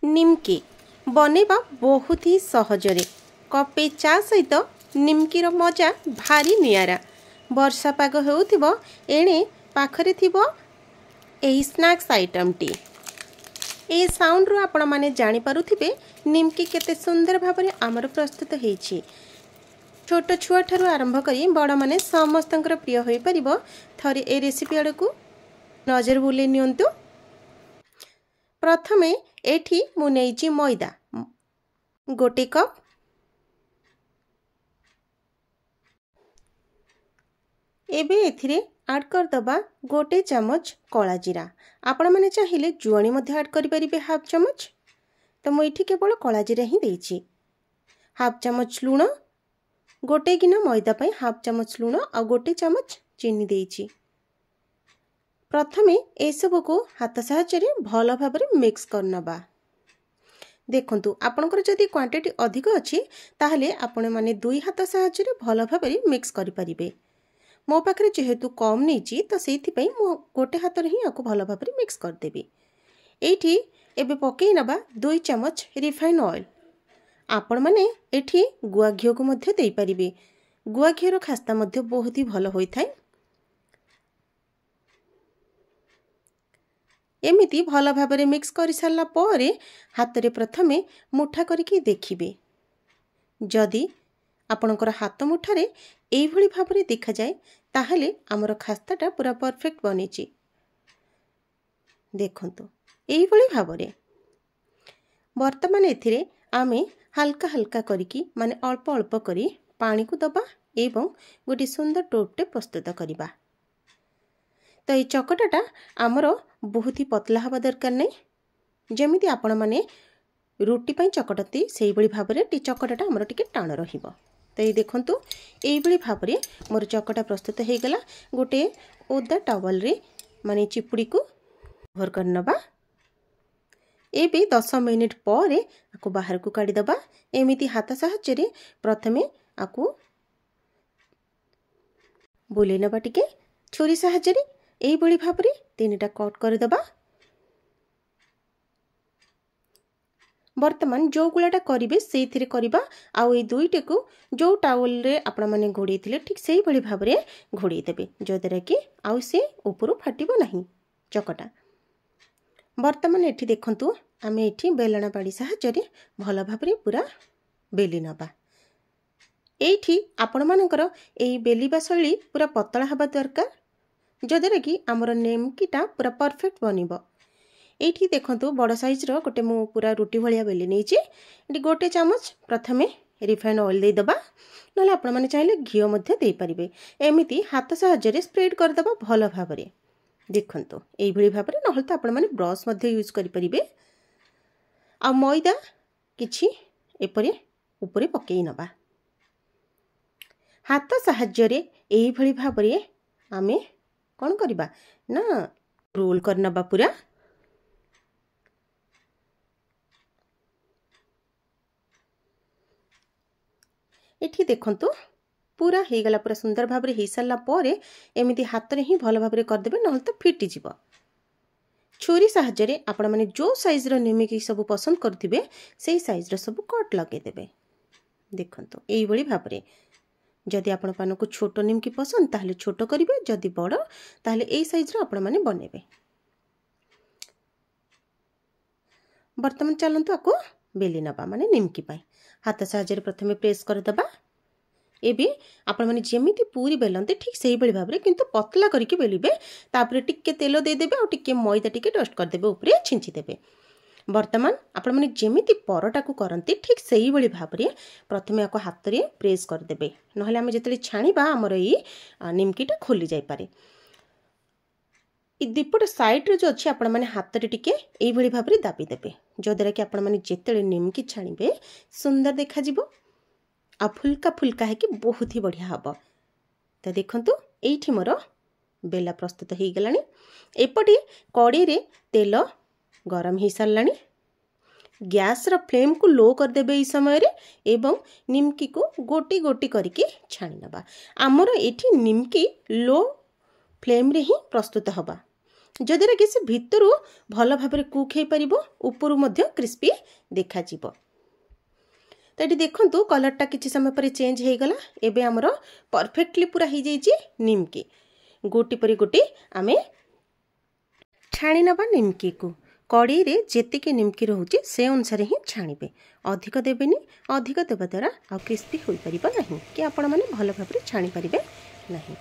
निमकी बनैबा बहुत ही सहजरे कपे चा सहित निमकीर मजा भारी नियारा। वर्षा पाग हेउथिबो एणे पाखरे थिबो एही स्नैक्स आइटमटी। ए साउंड रो आपण माने जानि पारुथिबे निमकी केते सुंदर भाबरे आमर प्रस्तुत हेछि। छोट छुआ ठारू आरंभ करी बड़ माने समस्तंकर प्रिय होई परिबो। थरे ए रेसिपी आडकू नजर बुले नियंतु। प्रथमे एठी मु नेइछि मैदा गोटे कप, एबे एथिरे ऐड कर दबा गोटे चमच कला जीरा। आपण माने चाहिले जुआणी मध्ये ऐड करि परिबे हाफ चमच, तो मु एठी केवल कला जीरा ही देइछि। हाफ चमच लूण, गोटे गिना मैदा पई हाफ चमच लूण आ गोटे चमच चीनी देइछि। प्रथमे ए सब को हाथ साहाय्य भल भाबरे मिक्स करनबा। देखंतु आपनकर जदि क्वांटिटी अधिक अछि ताहले आपण माने दुई हाथ साहाय्य भल भाबरे मिक्स करि परिबे। मो पाखरे जेहेतु कम नैछि तो सेथि पई मो गोटे हाथ रे ही आको भल भाबरे मिक्स कर देबी। एठी एबे पकेइ नबा 2 चमच रिफाइन ऑयल। आपण माने एठी गुआ घियो को मध्ये देई परिबे। गुआ घियोर खास्ता मध्ये बहुत ही भल होई थाए। एमिति भल भाबरे मिक्स करि सारला परे हाथ रे प्रथमे मुठा करिकि देखिबे। जदि आपणकर हाथ मुठारे एई भली भाबरे देखा जाए ताहले हमर खास्ताटा पूरा परफेक्ट बनिछि। देखंतु एई भली भाबरे वर्तमान एथिरे आमे हल्का हल्का करिकि माने अल्प अल्प करी पानी को दबा एवं गोटे सुंदर टोपटे प्रस्तुत करिबा। तो ये चकटाटा आमर बहुत ही पतला हवा दरकार नहीं। जमिति आपण माने रुटी पई चकटती सेई भली भाबरे टी चकटाटा हमर टिके टाण रहिबो। तो ये देखंतु एई भली भाबरे मोर चकटा प्रस्तुत हे गला। गोटे ओदा टॉवल रे माने चिपुड़ी को कवर करनबा। एबे 10 मिनिट परे आको बाहर को काढी दबा। एमिति हाथ साहाय्य रे प्रथमे आको बोले नबा टिके छुरी साहाय्य रे एई भली भाबरे तीनटा कट कर दबा। वर्तमान जो गुलाटा करिवे सेथिरे करिबा। आ ए दुईटे को जो टावल रे आपण माने घोड़ी थिले ठीक सेही भली भाबरे घोड़ी देबे, जो दरे कि आउ से ऊपरु फाटिबो नाही चकटा। वर्तमान एठी देखंतु आमे एठी बेलना बाड़ी साहाय्य रे भल भाबरे पूरा बेली नबा। एठी आपण मानकर एई बेलिबा शैली पूरा पतला हबा दरकार, जदरे कि आमर निमकीटा पूरा परफेक्ट बनिबो। एठी देखंतु बड़ साइज रो गोटे मु पूरा रुटी भलिया बेली नेछि। एठी गोटे चमच प्रथमे रिफाइन ऑयल दे दबा, नले आपण माने चाहिले घियो मध्ये दे परिबे। एमिति हाथ साहाय्य रे स्प्रेड कर दबा भल भाबरे। देखंतु एई भली भाबरे, नहल तो आपण माने ब्रश मध्ये यूज करि परिबे। आ मैदा किछि एपरे ऊपरे पकेइ नबा। हाथ साहाय्य रे एई भली भाबरे आमे कोन करिबा ना रोल करनबा पूरा। एठी देखंतु पूरा हे गला, पूरा सुंदर भाबरे हे सारला परे एमिति हाथ रे ही भल भाबरे कर देबे, नहल तो फिटी जिवो। छुरी साहाय्य रे आपण माने जो साइज रो निमिकी सब पसंद करथिबे सेही साइज रो सब कट लगे देबे। देखंतु एई भली भाबरे जदि आपण पानको छोटो निमकी पसंद ताहले छोटो करिवे, जदि बड़ ताहले एई साइज रो आपण माने बनेबे। वर्तमान चलंतु आको बेली नबा माने निमकी पाई। हाथ साहाय्य रे प्रथमे प्रेस कर दबा। एबे आपण माने जेमिति पूरी बेलंते ठीक सेही भली भाबरे किंतु पतला करिके बेलिबे। तापरे टिके तेल दे देबे और टिके मैदा टिके डस्ट कर देबे, ऊपरे छिंची देबे। वर्तमान आपण माने जेमिति परोटा को करंती ठीक सेही भली भाबरे प्रथमे आको हाथ रे प्रेस कर देबे, नहले आमे जेतले छाणीबा हमर ई निमकीटा खोली जाई पारे। इ दीपट साइड रे जो अछि आपण माने हाथ रे टिके एई भली भाबरे दाबी देबे, जो दरे कि आपण माने जेतले निमकी छाणीबे सुंदर देखा जिवो आ फुल्का फुल्का है कि बहुत ही बढ़िया हबो। तो देखंतु एठी मोर बेला प्रस्तुत हो गलानी। एपटे कड़ी रे तेल गरम हो सारलानी। गैस रो फ्लेम को लो कर देबे ई समय रे एवं निमकी को गोटी गोटी करके छाणी नबा। हमर एठी निमकी लो फ्लेम रे ही प्रस्तुत हबा। जद्वारा कि से भितरु भल भाव कुक हो पार उपरू क्रिस्पी देखा तो ये देखु कलरटा किसी समय पर चेंज हो गला। एबे हमर परफेक्टली पूरा हो जाइए निमकी। गोटी पर गोटी आमे छाणी नबा निमकी को कड़ाई रे जेतिके निमकी रोचे से अनुसार ही छाणीबे। अधिक देबेनी, अधिक देवा द्वारा आ क्रिस्पी हो पारिबो नहीं कि आपण माने भल भाव छाणी पारिबे नहीं।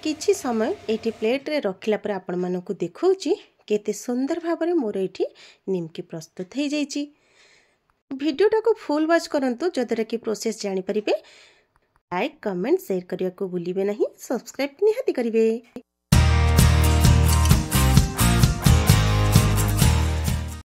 किछि समय एठी प्लेट रे रखिला पर आपण मानकु देखौची केते सुंदर भाव में मोर एठी निमकी प्रस्तुत हो जाइए। वीडियोटा को फुल वॉच करंतु जद्वारा कि प्रोसेस जानी परिबे। लाइक कमेंट शेयर करिया को भूलिबे नहीं। सब्सक्राइब निहाती करिवे।